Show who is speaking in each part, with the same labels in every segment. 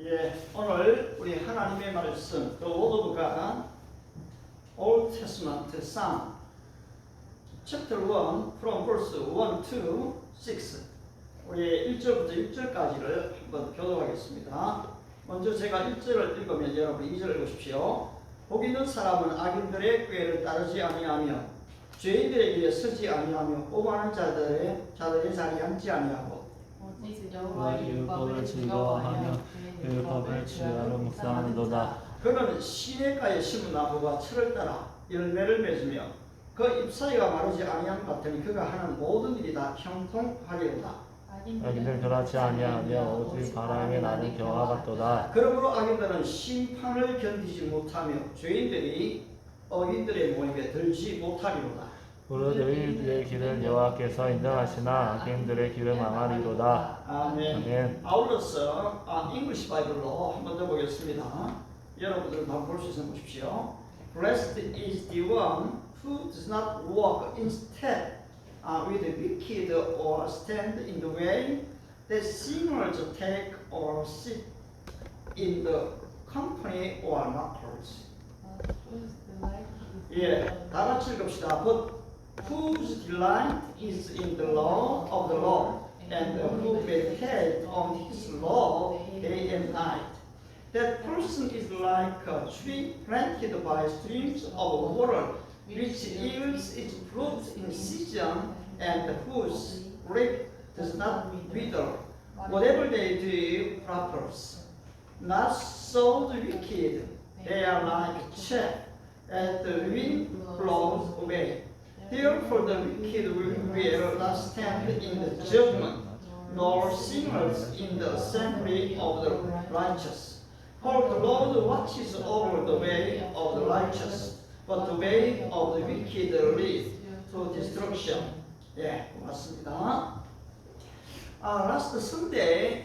Speaker 1: 예, 오늘 우리 하나님의 말씀, The Word of God, Old Testament Psalm, Chapter 1, from verse 1 to 6. 우리 1절부터 6절까지를 한번 교독하겠습니다. 먼저 제가 1절을 읽으면 여러분 2절 읽으십시오. 복 있는 사람은 악인들의 꾀를 따르지 아니하며 죄인들의 길에 서지 아니하며 오만한 자들의 자리에 앉지 아니하고
Speaker 2: 오직 여호와의 율법을 즐거워하며 율법을 주야로 묵상하는도다.
Speaker 1: 그는 시냇가에 심은 나무가 철을 따라 열매를 맺으며 그 잎사귀가 마르지 아니함 같으니 그가 하는 모든 일이 다 형통하리로다.
Speaker 2: 악인들 그렇지 아니하며 오직 바람에 나는 겨와 같도다.
Speaker 1: 그러므로 악인들은 심판을 견디지 못하며 죄인들이 어긴들의 모임에 들지 못하리로다.
Speaker 2: 무릇 의인들의 길은 여호와께서 인정하시나 악인들의 길은 망하리로다.
Speaker 1: 아멘.
Speaker 2: 아멘.
Speaker 1: 아울러서 잉글리시 바이블로 한 번 더 보겠습니다. 여러분들은 한번 볼 수 있으면 보십시오. Blessed is the one who does not walk instead with the wicked or stand in the way that sinners take or sit in the company or mockers. 예, 다 같이 읽읍시다. But whose delight is in the law of the Lord, and who meditates on his law day and night. That person is like a tree planted by streams of water, which yields its fruit in season, and whose leaf does not wither. Whatever they do prospers. Not so the wicked; they are like chaff as the wind blows away. Therefore the wicked will not stand in the judgment, nor sinners in the assembly of the righteous. For the Lord watches over the way of the righteous, but the way of the wicked leads to destruction. 예, 고맙습니다. Last Sunday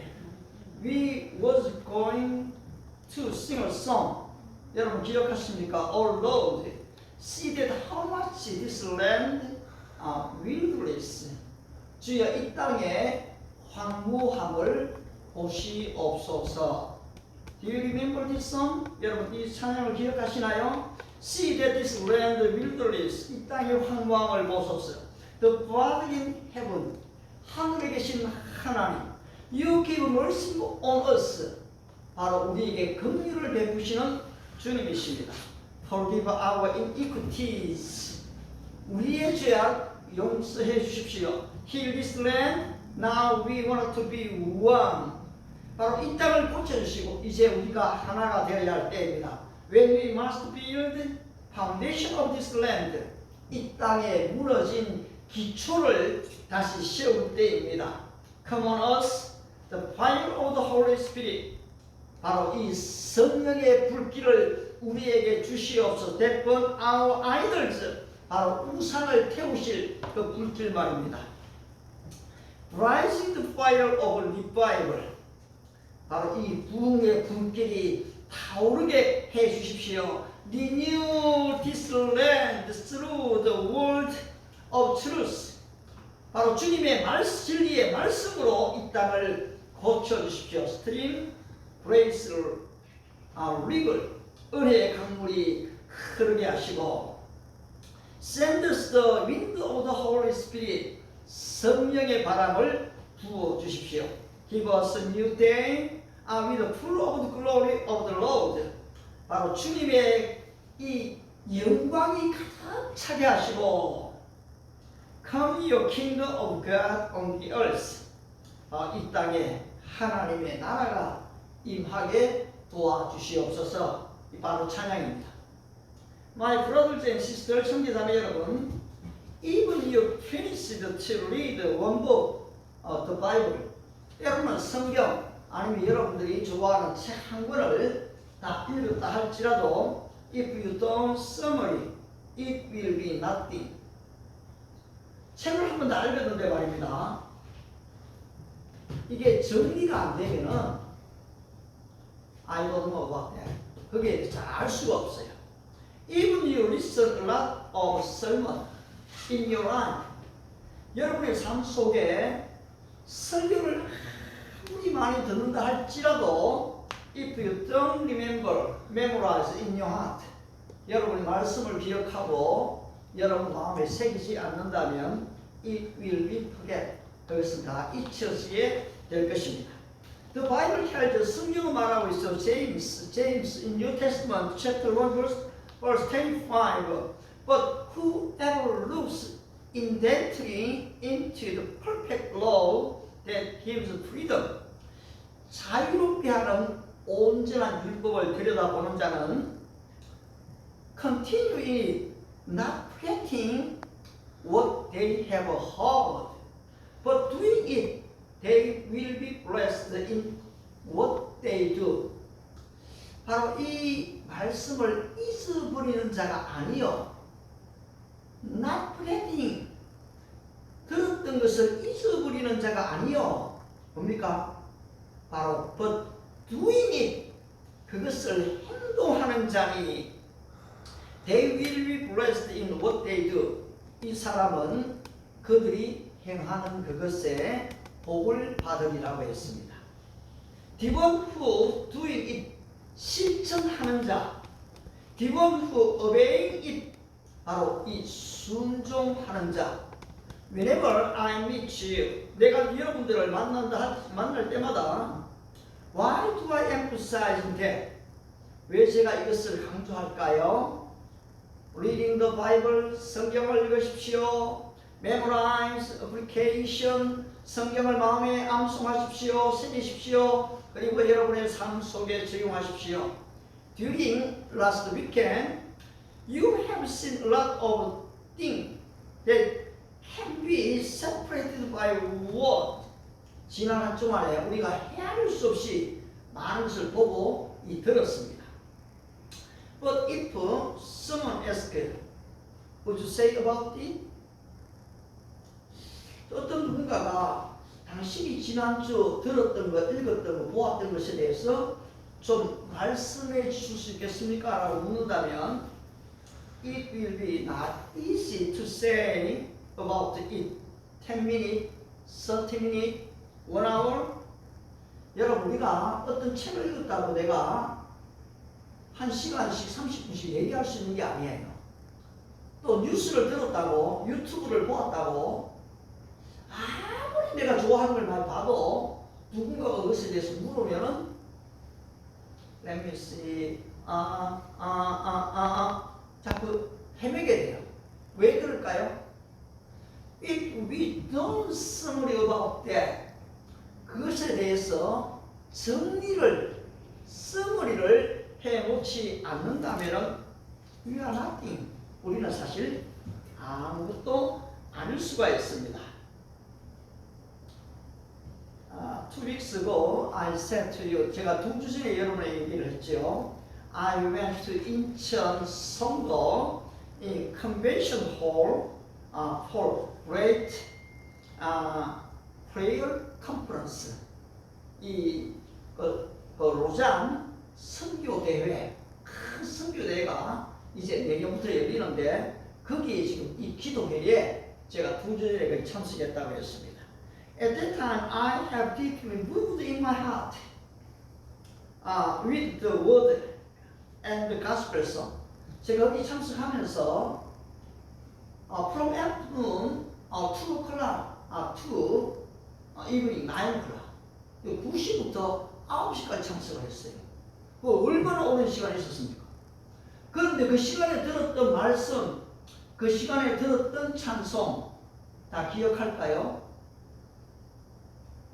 Speaker 1: we was going to sing a song. 여러분 기억하십니까? Oh Lord, see that how much this land wilderness. 주여 이 땅의 황무함을 보시옵소서. Do you remember this song? 여러분 이 찬양을 기억하시나요? See that this land wilderness. 이 땅의 황무함을 보소서. The Father in heaven. 하늘에 계신 하나님. You give mercy on us. 바로 우리에게 긍휼을 베푸시는 주님이십니다. Forgive our iniquities. 우리의 죄악 용서해 주십시오. Heal this land. Now we want to be one. 바로 이 땅을 고쳐주시고 이제 우리가 하나가 되어야 할 때입니다. When we must build foundation of this land. 이 땅에 무너진 기초를 다시 세울 때입니다. Come on us, the fire of the Holy Spirit. 바로 이 성령의 불길을 우리에게 주시옵소서. That burn our idols. 바로 우상을 태우실 그 불길 말입니다. Rising the fire of revival. 바로 이 부흥의 불길이 타오르게 해 주십시오. Renew this land through the word of truth. 바로 주님의 진리의 말씀으로 이 땅을 고쳐 주십시오. Stream, grace, river. 은혜의 강물이 흐르게 하시고 Send us the wind of the Holy Spirit. 성령의 바람을 부어 주십시오. Give us a new day with full of the glory of the Lord. 바로 주님의 이 영광이 가득 차게 하시고 Come your kingdom of God on the earth. 이 땅에 하나님의 나라가 임하게 도와주시옵소서. 바로 찬양입니다. My brothers and sisters, 형제자매 여러분, even you finished to read one book of the Bible. 여러분은 성경 아니면 여러분들이 좋아하는 책 한 권을 다 읽었다 할지라도 if you don't summary, it will be nothing. 책을 한 번 다 읽었는데 말입니다. 이게 정리가 안 되면은 I don't know about that. 그게 잘 알 수가 없어요. Even you listen a lot of sermon in your life. 여러분의 삶 속에 설교를 아무리 많이 듣는다 할지라도 if you don't memorize in your heart, 여러분이 말씀을 기억하고 여러분 마음에 새기지 않는다면 it will be forget. 그것은 다 잊혀지게 될 것입니다. The Bible tells us, 성경은 말하고 있어. James in New Testament chapter 1 verse 25. But whoever looks intently into the perfect law that gives freedom. 자유롭게 하는 온전한 율법을 들여다보는 자는 continually not forgetting what they have heard, but doing it, they will be blessed in what they do. 바로 이 말씀을 잊어버리는 자가 아니요. not forgetting. 들었던 것을 잊어버리는 자가 아니요. 뭡니까? 바로 but doing it. 그것을 행동하는 자니 they will be blessed in what they do. 이 사람은 그들이 행하는 그것에 복을 받으리라고 했습니다. The one who doing it, 실천하는 자. The one who obeying it, 바로 이 순종하는 자. Whenever I meet you, 내가 여러분들을 만날 때마다 Why do I emphasize that? 왜 제가 이것을 강조할까요? Reading the Bible, 성경을 읽으십시오. Memorize, application, 성경을 마음에 암송하십시오. 새기십시오. 그리고 여러분의 삶 속에 적용하십시오. During last weekend, you have seen a lot of things that can be separated by word. 지난 한 주말에 우리가 헤아릴 수 없이 많은 것을 보고 들었습니다. But if someone asked, would you say about it? 어떤 누군가가 당신이 지난주 들었던 것, 읽었던 것, 보았던 것에 대해서 좀 말씀해 주실 수 있겠습니까? 라고 묻는다면 It will be not easy to say about it. 10 minutes, 30 minutes, 1 hour. 여러분 우리가 어떤 책을 읽었다고 내가 1시간씩 30분씩 얘기할 수 있는 게 아니에요. 또 뉴스를 들었다고 유튜브를 보았다고 아무리 내가 좋아하는 걸 많이 봐도 누군가가 그것에 대해서 물으면은 Let me see. 자꾸 헤매게 돼요. 왜 그럴까요? If we don't summary about that, 그것에 대해서 정리를, 서머리를 해놓지 않는다면 we are nothing. 우리는 사실 아무것도 아닐 수가 있습니다. 2 weeks ago, I said to you, 제가 2주 전에 여러분에게 얘기를 했죠. I went to 인천 성도 in convention hall for great prayer conference. 로잔 선교 대회, 큰 선교 대회가 이제 내년부터 열리는데 거기에 지금 이 기도회에 제가 2주 전에 참석했다고 했습니다. At that time, I have deeply moved in my heart with the word and the gospel song. 제가 여기 참석하면서 from afternoon 2 o'clock to evening 9 o'clock 9시부터 9시까지 참석을 했어요. 얼마나 오랜 시간이 있었습니까? 그런데 그 시간에 들었던 말씀, 그 시간에 들었던 찬송 다 기억할까요?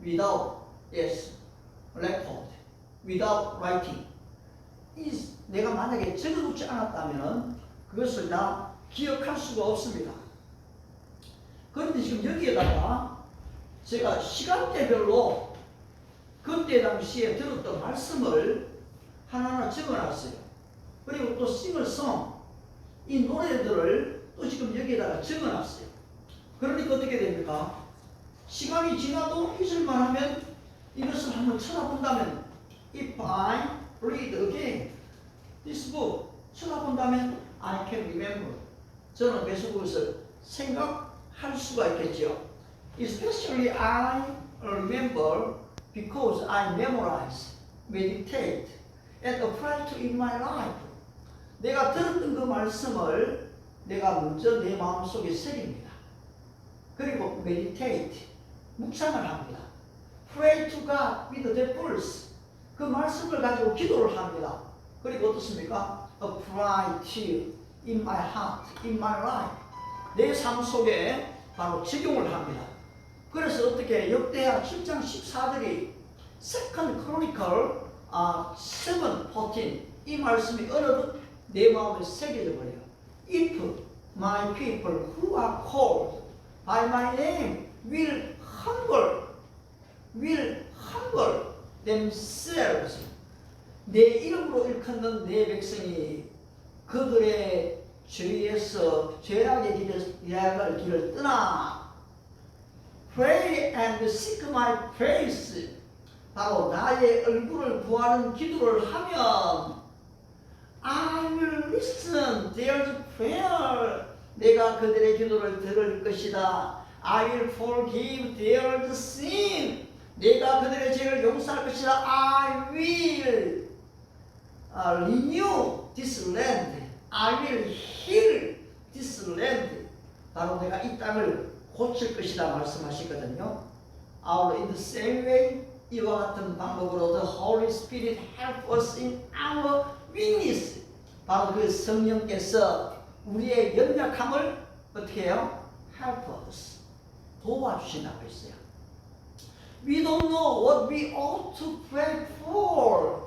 Speaker 1: Without record, without writing. 내가 만약에 적어놓지 않았다면 그것을 다 기억할 수가 없습니다. 그런데 지금 여기에다가 제가 시간대별로 그때 당시에 들었던 말씀을 하나하나 적어놨어요. 그리고 또 싱글송, 이 노래들을 또 지금 여기에다가 적어놨어요. 그러니까 어떻게 됩니까? 시간이 지나도 잊을만 하면 이것을 한번 쳐다본다면 If I read again this book, 쳐다본다면 I can remember. 저는 계속 그것을 생각할 수가 있겠죠. Especially I remember because I memorize. meditate and apply to in my life. 내가 들었던 그 말씀을 내가 먼저 내 마음속에 새깁니다. 그리고 meditate, 묵상을 합니다. Pray to God with the verse. 그 말씀을 가지고 기도를 합니다. 그리고 어떻습니까? Apply to in my heart, in my life. 내 삶 속에 바로 적용을 합니다. 그래서 어떻게 역대하 7장 14절이 Second Chronicle 7:14 이 말씀이 어느덧 내 마음에 새겨져 버려요. If my people who are called by my name will humble themselves. 내 이름으로 일컫는 내 백성이 그들의 죄에서 죄악의 길을 떠나 pray and seek my face. 바로 나의 얼굴을 구하는 기도를 하면 I will listen their prayer. 내가 그들의 기도를 들을 것이다. I will forgive their sin. 내가 그들의 죄를 용서할 것이다. I will renew this land. I will heal this land. 바로 내가 이 땅을 고칠 것이다 말씀하시거든요. In the same way, 이와 같은 방법으로 the Holy Spirit help us in our weakness. 바로 그 성령께서 우리의 연약함을 어떻게 해요? help us. 도와주신다고 했어요. We don't know what we ought to pray for.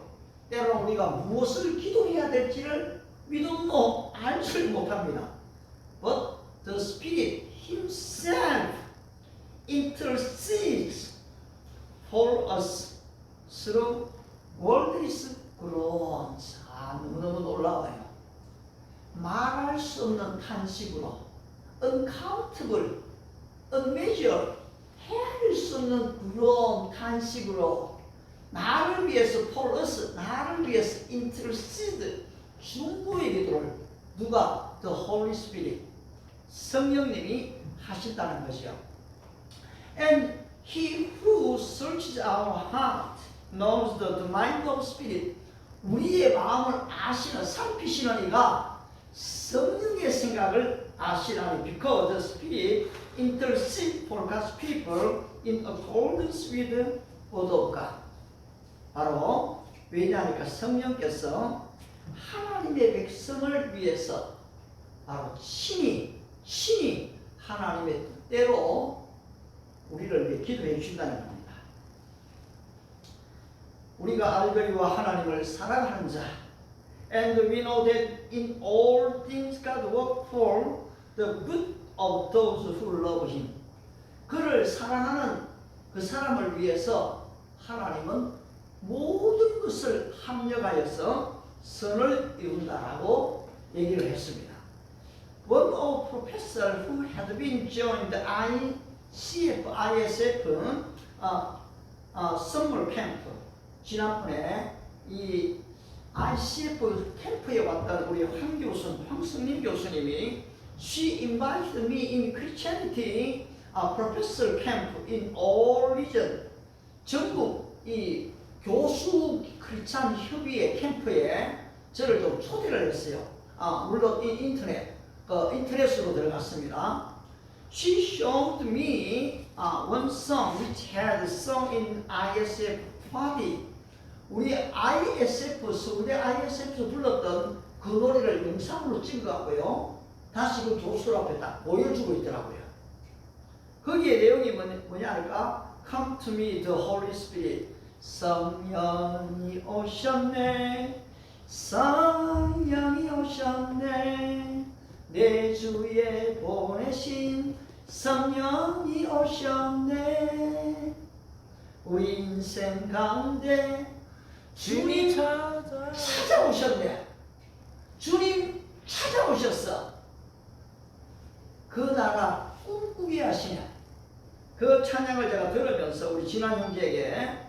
Speaker 1: 때로는 우리가 무엇을 기도해야 될지를 we don't know, 알지 못합니다. But the Spirit Himself intercedes for us through wordless groans. 너무너무 놀라워요. 말할 수 없는 탄식으로 uncountable, unmeasured, 헤아릴 수 없는 그런 탄식으로 나를 위해서 for us, 나를 위해서 intercede, 중보의 기도를 누가? The Holy Spirit, 성령님이 하신다는 것이요. And He who searches our heart knows the mind of Spirit. 우리의 마음을 아시는, 살피시는 이가 성령의 생각을 아시라니. Because the Spirit intercedes for God's people in accordance with the word of God. 바로 왜냐하니까 성령께서 하나님의 백성을 위해서 바로 신이 하나님의 뜻대로 우리를 위해 기도해 주신다는 겁니다. 우리가 알거니와 하나님을 사랑하는 자, and we know that in all things God works for the good of those who love Him. 그를 사랑하는 그 사람을 위해서 하나님은 모든 것을 합력하여서 선을 이룬다라고 얘기를 했습니다. One of professors who had been joined the ISF summer camp. 지난번에 이 ICF 캠프에 왔던 우리 황승림 교수님이 She invited me in Christianity professor camp in all region. 전국 이 교수 크리스찬 협의회 캠프에 저를 좀 초대를 했어요. 물론 인터넷으로 들어갔습니다. She showed me one song which had sung in ISF party. 우리 서울대 ISF에서 불렀던 그 노래를 영상으로 찍어갖고요. 다시 그 교수 앞에 딱 보여주고 있더라고요. 거기에 내용이 뭐냐 할까? Come to me, the Holy Spirit. 성령이 오셨네. 성령이 오셨네. 내 주에 보내신 성령이 오셨네. 우리 인생 가운데 주님 찾아오셨네. 주님 찾아오셨어. 그 나라 꿈꾸게 하시냐. 그 찬양을 제가 들으면서 우리 진환 형제에게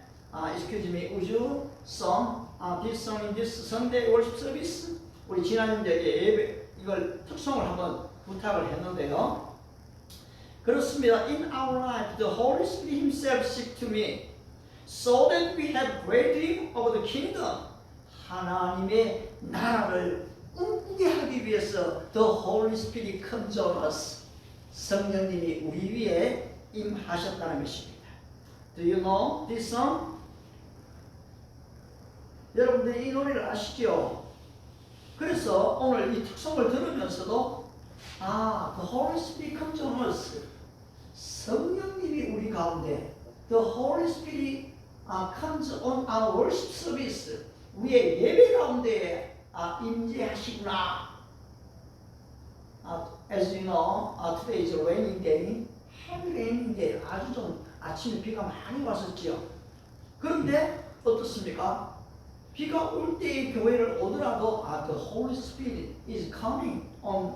Speaker 1: excuse me, would you sing this song in this Sunday worship service? 우리 진환 형제에게 예배 이걸 특송을 한번 부탁을 했는데요. 그렇습니다. In our life, the Holy Spirit Himself speaks to me. so that we have great dream of the kingdom. 하나님의 나라를 꿈꾸게 하기 위해서 the Holy Spirit comes on us. 성령님이 우리 위에 임하셨다는 것입니다. Do you know this song? 여러분들 이 노래를 아시죠? 그래서 오늘 이 특성을 들으면서도 the Holy Spirit comes on us. 성령님이 우리 가운데 the Holy Spirit comes on our worship service. 우리의 예배 가운데 임재하시구나. As you know, today is a rainy day. heavy raining day. 아주 좀 아침에 비가 많이 왔었죠. 그런데 어떻습니까? 비가 올 때의 교회를 오더라도 the Holy Spirit is coming on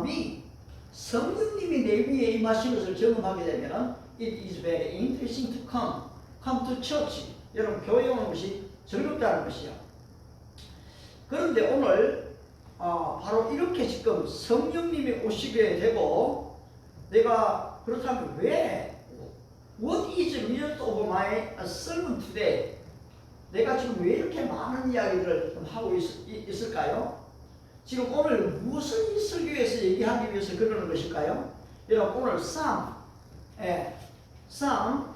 Speaker 1: me. 성령님이 내 위에 임하신 것을 경험하게 되면 it is very interesting to come to church. 여러분 교회 오는 것이 즐겁다는 것이요. 그런데 오늘 바로 이렇게 지금 성령님이 오시게 되고 내가 그렇다면 왜 What is the result of my sermon today? 내가 지금 왜 이렇게 많은 이야기를 좀 하고 있을까요? 지금 오늘 무슨 이 설교에서 얘기하기 위해서 그러는 것일까요? 여러분 오늘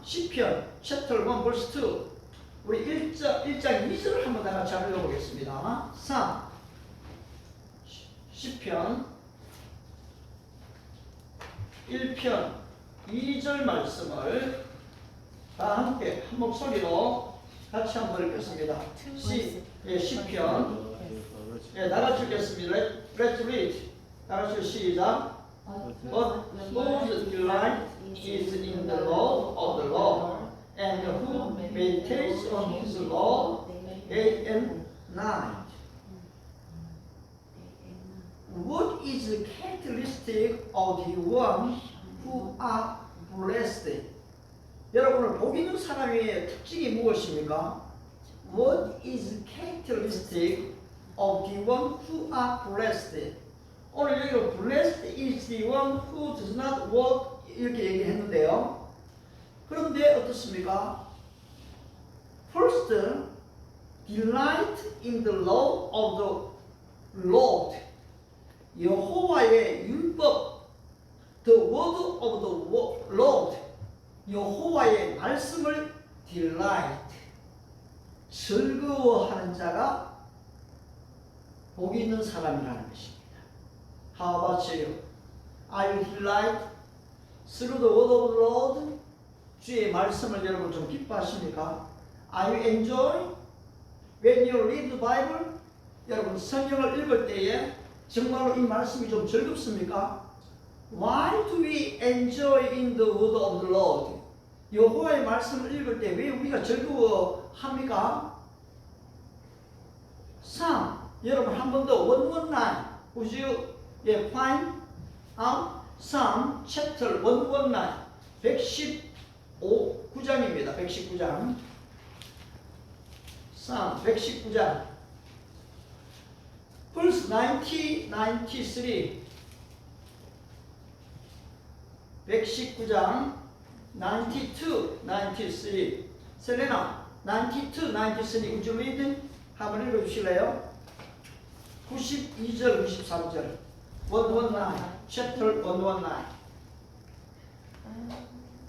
Speaker 1: 시편 chapter 1 verse 2 우리 1장 2절을 한번 다 같이 읽어보겠습니다. 시편 1편 2절 말씀을 다 함께 한 목소리로 같이 한번 읽겠습니다. 시편 다 같이 읽겠습니다. Let's read. 다 같이 시작. But whose delight is in the law of the Lord, and who meditates on his law day and night. What is the characteristic of the one who are blessed? 여러분을 복 있는 사람의 특징이 무엇입니까? What is the characteristic of the one who are blessed? 오늘 여기로 blessed is the one who does not work 이렇게 얘기했는데요. 그런데 어떻습니까? First, delight in the law of the Lord. 여호와의 율법, the word of the Lord. 여호와의 말씀을 delight, 즐거워하는 자가 복 있는 사람이라는 것입니다. How about you? Are you delight through the word of the Lord? 주의 말씀을 여러분 좀 기뻐하십니까? Are you enjoy when you read the Bible? 여러분 성경을 읽을 때에 정말로 이 말씀이 좀 즐겁습니까? Why do we enjoy in the word of the Lord? 여호와의 말씀을 읽을 때 왜 우리가 즐거워합니까? 3. 여러분 한 번 더 119 Would you find out? Psalm chapter 119 119장입니다. 119장 Psalm 119장 verse 90, 93 119장 92, 93 셀레나 92, 93 Would you read? 한번 읽어주실래요? 92절, 93절 119 chapter 119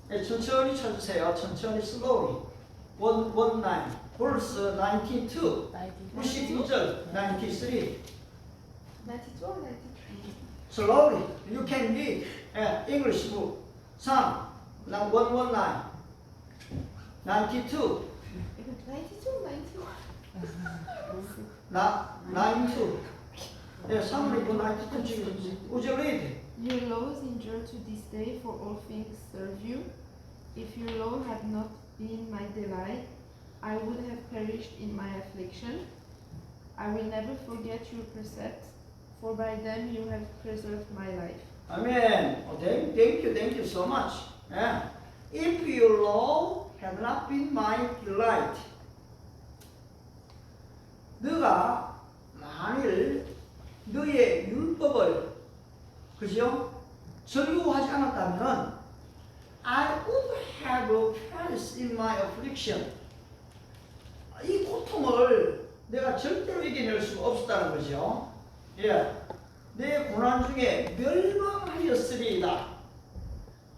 Speaker 1: 네, 천천히 쳐주세요. 천천히 slowly 119 verse 92 92절 93
Speaker 3: 92 or 93?
Speaker 1: slowly you can read English book Psalm 119 92
Speaker 3: 92 or 91?
Speaker 1: 92 네, Psalm 92 지금 Would you read?
Speaker 3: Your laws endure to this day, for all things serve you. If your law had not been my delight, I would have perished in my affliction. I will never forget your precepts, for by them you have preserved my life.
Speaker 1: Amen. Thank you so much. Yeah. If your law had not been my delight, 너가 만일 너의 율법을 그죠? 즐거워하지 않았다면 I would have perished in my affliction. 수가 없었다는 거죠. 예, 내 고난 중에 멸망하였으리이다.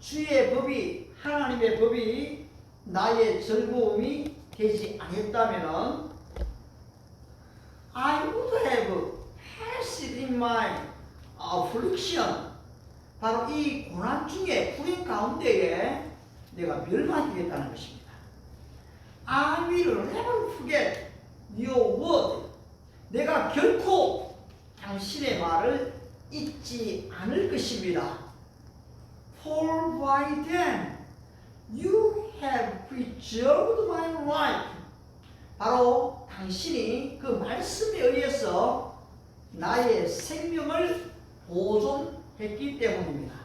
Speaker 1: 주의 법이 하나님의 법이 나의 즐거움이 되지 않았다면은 I would have passed in my affliction. 바로 이 고난 중에 불행 가운데에 내가 멸망하겠다는 것입니다. I will never forget your word. 내가 결코 당신의 말을 잊지 않을 것입니다. For by then you have preserved my life. 바로 당신이 그 말씀에 의해서 나의 생명을 보존했기 때문입니다.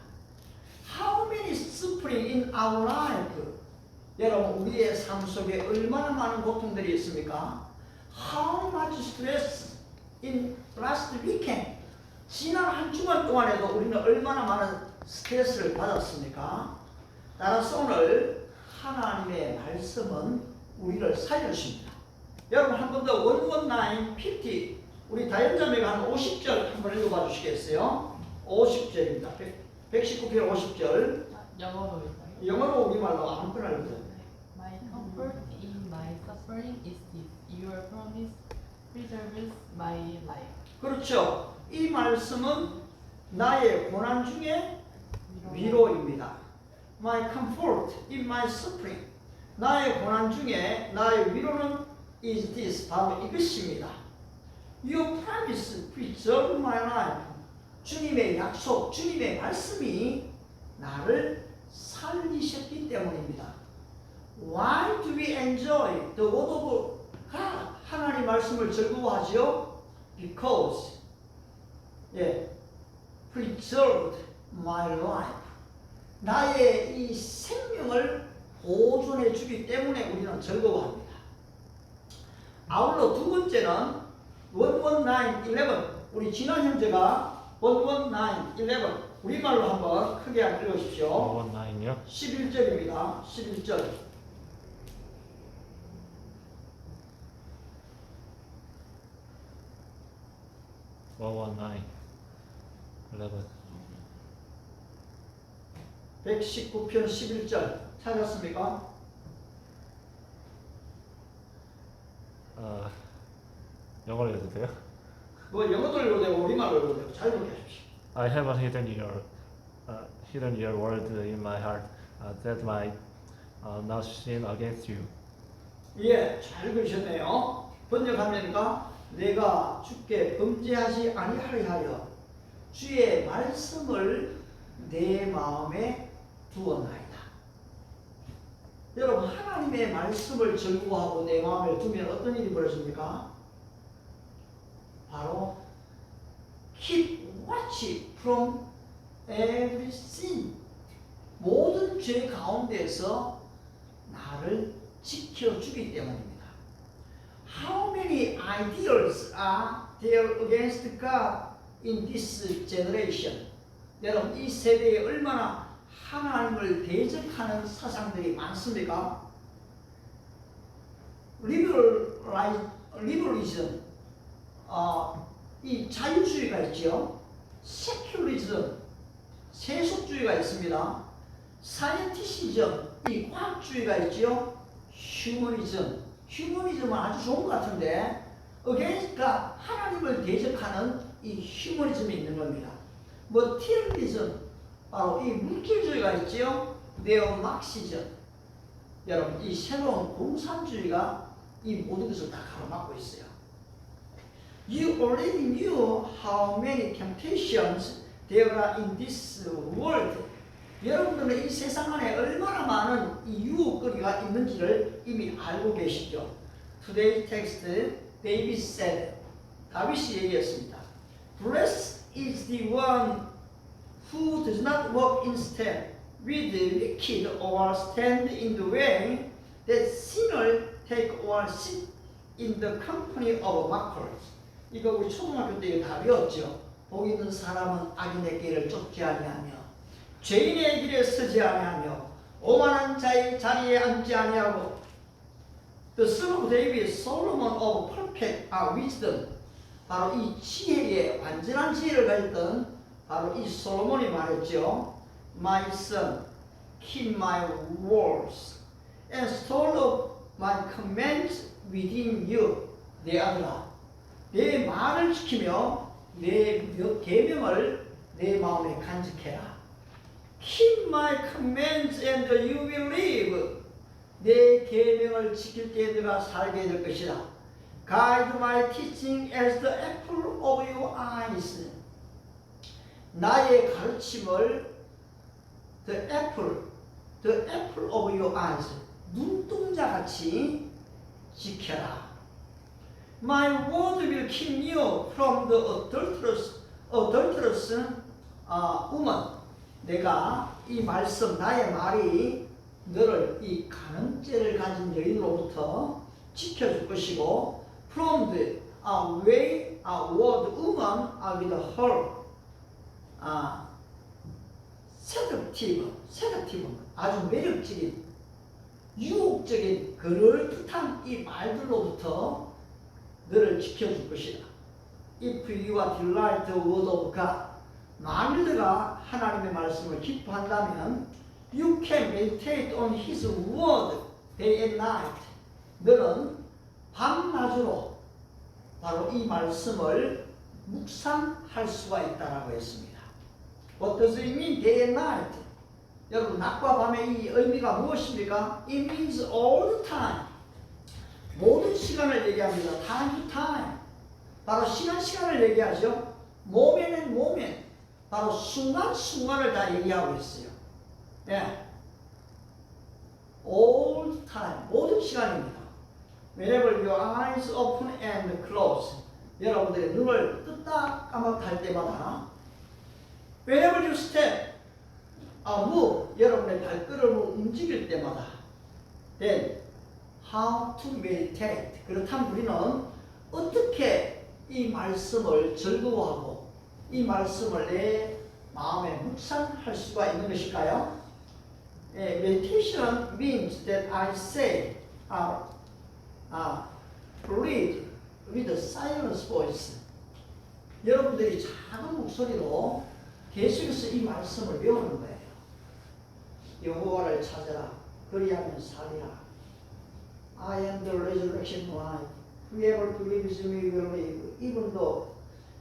Speaker 1: How many suffering in our life? 여러분 우리의 삶 속에 얼마나 많은 고통들이 있습니까? How much stress in last weekend? 지난 한 주간 동안에도 우리는 얼마나 많은 스트레스를 받았습니까? 따라서 오늘 하나님의 말씀은 우리를 살려주십니다. 여러분 한 번 더 119, 50 우리 다연자매가 한 50절 한번 읽어봐 주시겠어요? 50절입니다. 119편 50절.
Speaker 4: 영어로 읽어요.
Speaker 1: 영어로 우리말로 아무거나 읽어요.
Speaker 4: My comfort in my suffering is this. Your promise preserves my life.
Speaker 1: 그렇죠. 이 말씀은 나의 고난 중에 위로입니다. My comfort in my suffering. 나의 고난 중에 나의 위로는 is this. 바로 이것입니다. Your promise preserve my life. 주님의 약속, 주님의 말씀이 나를 살리셨기 때문입니다. Why do we enjoy the word of God? 하나님 말씀을 즐거워하지요? Because preserved my life. 나의 이 생명을 보존해 주기 때문에 우리는 즐거워합니다. 아울러 두 번째는 119:11. 우리 진환 형제가 119:11 우리말로 한번 크게 읽어주십시오.
Speaker 2: 119요?
Speaker 1: 11절입니다. 11절.
Speaker 2: (119) 11.
Speaker 1: 119편 11절 찾았습니까?
Speaker 2: 영어로 해도 돼요?
Speaker 1: 뭐 영어도 읽어도 되고 우리말로 읽어도 되고 잘 읽어주십시오.
Speaker 2: I have hidden your word in my heart, that might not sin against you.
Speaker 1: 예, 잘 읽으셨네요. 번역하면가 내가 주께 범죄하지 아니하려 하여 주의 말씀을 내 마음에 두었나이다. 여러분 하나님의 말씀을 즐거워하고 내 마음에 두면 어떤 일이 벌어집니까? 바로 keep watch from every sin. 모든 죄 가운데서 나를 지켜주기 때문입니다. How many ideals are there against God in this generation? 여러분 이 세대에 얼마나 하나님을 대적하는 사상들이 많습니까? 리버리즘, 이 자유주의가 있죠. 세큘리즘, 세속주의가 있습니다. 사이언티시즘, 이 과학주의가 있죠. 휴머니즘은 아주 좋은 것 같은데 그러니까 하나님을 대적하는 이 휴머니즘이 있는 겁니다. 머티리즘, 바로 이 물질주의가 있죠. 네오막시즘. 여러분 이 새로운 공산주의가 이 모든 것을 다 가로막고 있어요. You already knew how many temptations there are in this world. 여러분들은 이 세상 안에 얼마나 많은 이 유혹거리가 있는지를 이미 알고 계시죠. Today's text, David said, 다윗이 얘기했습니다. Blessed is the one who does not walk in step with the wicked or stand in the way that sinners take or sit in the company of mockers. 이거 우리 초등학교 때 다 배웠죠. 복 있는 사람은 악인의 길을 쫓지 아니하며 죄인의 길에 서지 아니하며 오만한 자의 자리에 앉지 아니하고 The son of David, Solomon of perfect wisdom. 바로 이 지혜의 완전한 지혜를 가졌던 바로 이 솔로몬이 말했죠. My son, keep my words and store up my commands within you. 내 아들아, 내 말을 지키며 내 계명을 내 마음에 간직해라. Keep my commands and you will live. 내 계명을 지킬 때 내가 살게 될 것이다. Guide my teaching as the apple of your eyes. 나의 가르침을 the apple of your eyes. 눈동자같이 지켜라. My word will keep you from the adulterous woman. 내가 이 말씀, 나의 말이 너를 이 간음죄를 가진 여인으로부터 지켜줄 것이고, from the wayward woman with her seductive, 아주 매력적인, 유혹적인 그럴듯한 이 말들로부터 너를 지켜줄 것이다. If you are delight the word of God, 만일 너가 하나님의 말씀을 기뻐한다면 you can meditate on His word day and night. 너는 밤낮으로 바로 이 말씀을 묵상할 수가 있다라고 했습니다. What does it mean day and night? 여러분, 낮과 밤의 이 의미가 무엇입니까? It means all the time. 모든 시간을 얘기합니다. Time to time. 바로 시간을 얘기하죠. moment and moment. 바로 순간순간을 다 얘기하고 있어요. 네. all the time. 모든 시간입니다. Whenever your eyes open and close. 여러분들의 눈을 떴다 감았다 할 때마다 Whenever you step, move. 여러분의 발걸음을 움직일 때마다 Then, how to meditate. 그렇다면 우리는 어떻게 이 말씀을 즐거워하고 이 말씀을 내 마음에 묵상할 수가 있는 것일까요? Meditation means that I say, read with a silent voice. 여러분들이 작은 목소리로 계속해서 이 말씀을 외우는 거예요. 여호와를 찾아라. 그리하면 살리라. I am the resurrection and life. Whoever believes in me will live. Even though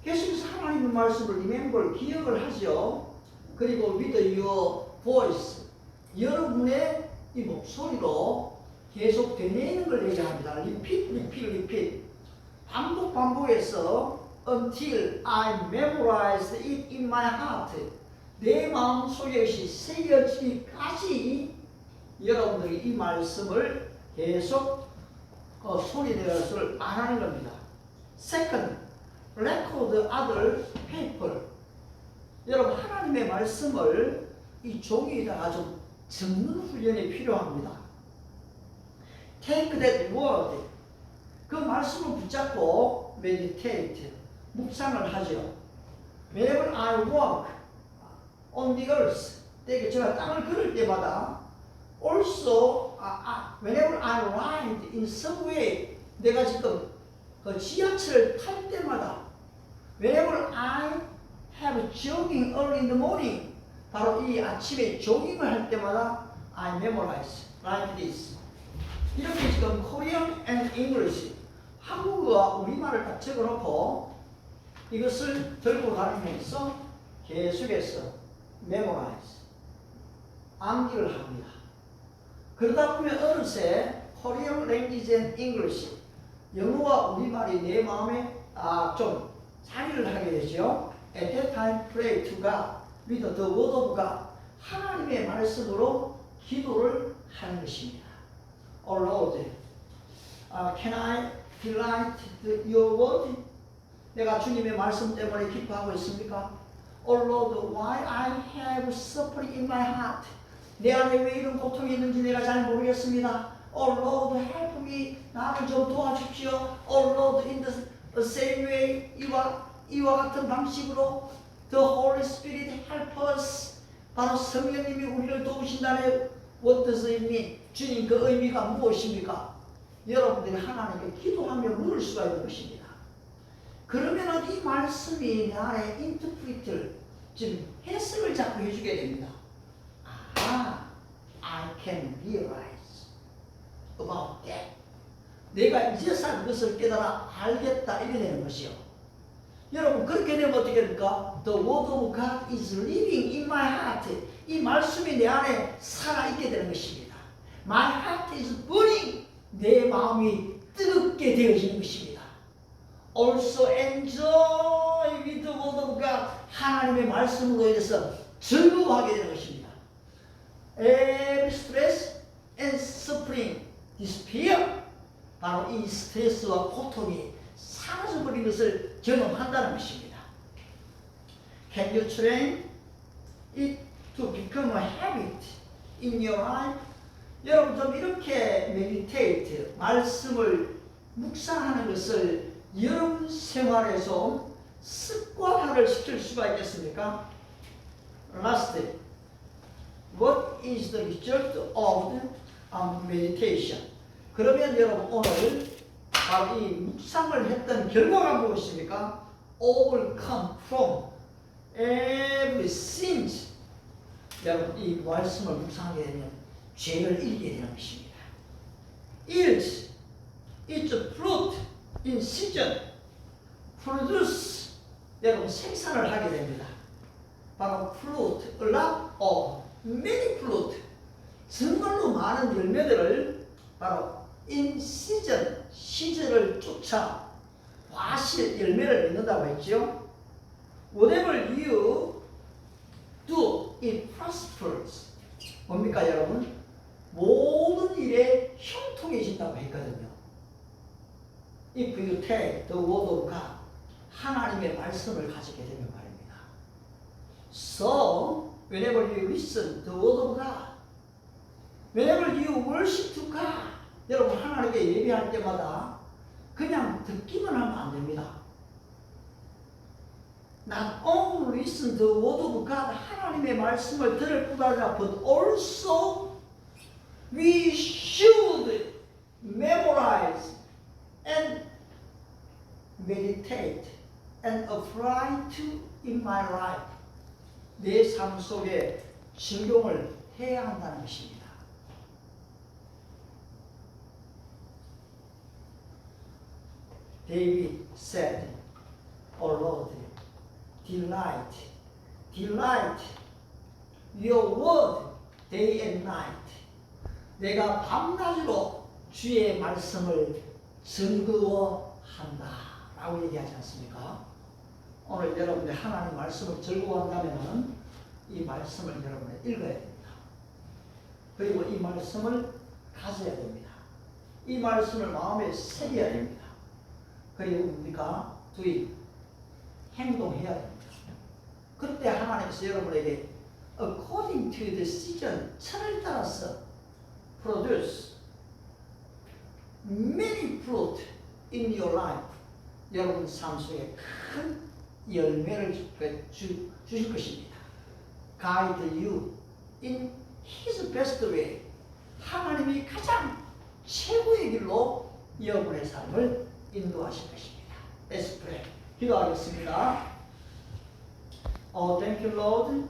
Speaker 1: 계속해서 하나님의 말씀을 remember, 기억을 하죠. 그리고 with your voice, 여러분의 이 목소리로 계속 되뇌이는 걸 얘기합니다. repeat. 반복해서 until I memorize it in my heart. 내 마음속에 새겨지기까지 여러분들이 이 말씀을 계속 소리내어서 말하는 겁니다. Second, record other people. 여러분, 하나님의 말씀을 이 종이에다가 좀 적는 훈련이 필요합니다. Take that word. 그 말씀을 붙잡고 meditate. 묵상을 하죠. Whenever I walk on the earth. 제가 땅을 걸을 때마다 also whenever I ride in some way. 내가 지금 그 지하철을 탈 때마다 whenever I have jogging early in the morning. 바로 이 아침에 조깅을 할 때마다 I memorize like this. 이렇게 지금 Korean and English, 한국어와 우리말을 딱 적어놓고 이것을 들고 다니면서 계속해서 memorize, 암기를 합니다. 그러다 보면 어느새 Korean language and English, 영어와 우리말이 내 마음에 좀 자리를 하게 되죠. At that time, pray to God with the word of God. 하나님의 말씀으로 기도를 하는 것입니다. Oh Lord, can I delight your word? 내가 주님의 말씀 때문에 기뻐하고 있습니까? Oh Lord, why I have suffering in my heart? 내 안에 왜 이런 고통이 있는지 내가 잘 모르겠습니다. Oh Lord, help me. 나를 좀 도와주십시오. Oh Lord, in the same way, 이와 같은 방식으로 The Holy Spirit help us. 바로 성령님이 우리를 도우신다네. What does it mean? 주님, 그 의미가 무엇입니까? 여러분들이 하나님께 기도하며 물을 수가 있는 것입니다. 그러면은 이 말씀이 내 안에 인터프리트를 지금 해석을 자꾸 해주게 됩니다. 아, I can realize about that. 내가 이제서 그것을 깨달아 알겠다 이래 되는 것이요. 여러분 그렇게 되면 어떻게 됩니까? The word of God is living in my heart. 이 말씀이 내 안에 살아있게 되는 것입니다. My heart is burning. 내 마음이 뜨겁게 되어지는 것입니다. Also enjoy with the word of God. 하나님의 말씀으로 인해서 즐거워하게 되는 것입니다. Every stress and suffering disappear. 바로 이 스트레스와 고통이 사라져버린 것을 경험한다는 것입니다. Can you train it to become a habit in your life? 여러분 좀 이렇게 meditate, 말씀을 묵상하는 것을 여러분 생활에서 습관화를 시킬 수가 있겠습니까? Lastly, what is the result of meditation? 그러면 여러분 오늘 바로 이 묵상을 했던 결과가 무엇입니까? Overcome from every sin. 여러분 이 말씀을 묵상하게 되면 죄를 이기게 되는 것입니다. Yields its fruit in season. Produce 여러분 생산을 하게 됩니다. 바로 fruit, a lot of, many fruit. 정말로 많은 열매들을 바로 in season, 시즌을 쫓아 과실 열매를 맺는다고 했죠. Whatever you do, it prospers. 뭡니까 여러분? 모든 일에 형통해진다고 했거든요. If you take the word of God, 하나님의 말씀을 가지게 되면 말입니다. So, whenever you listen to the word of God, whenever you worship to God, 여러분 하나님께 예배할 때마다 그냥 듣기만 하면 안 됩니다. Not only listen to the word of God, 하나님의 말씀을 들을 뿐 아니라 but also we should memorize and meditate and apply to in my life. 내 삶 속에 적용을 해야 한다는 것입니다. David said, "O Lord, delight your word day and night." 내가 밤낮으로 주의 말씀을 즐거워한다 라고 얘기하지 않습니까? 오늘 여러분들 하나님 말씀을 즐거워한다면 이 말씀을 여러분이 읽어야 됩니다. 그리고 이 말씀을 가져야 됩니다. 이 말씀을 마음에 새겨야 됩니다. 그리고 뭡니까? 행동해야 됩니다. 그때 하나님께서 여러분에게 according to the season, 철을 따라서 produce many fruit in your life. 여러분 삶 속에 큰 열매를 주실 것입니다. Guide you in His best way. 하나님이 가장 최고의 길로 여러분의 삶을 인도하실 것입니다. Let's pray. 기도하겠습니다. Thank you, Lord.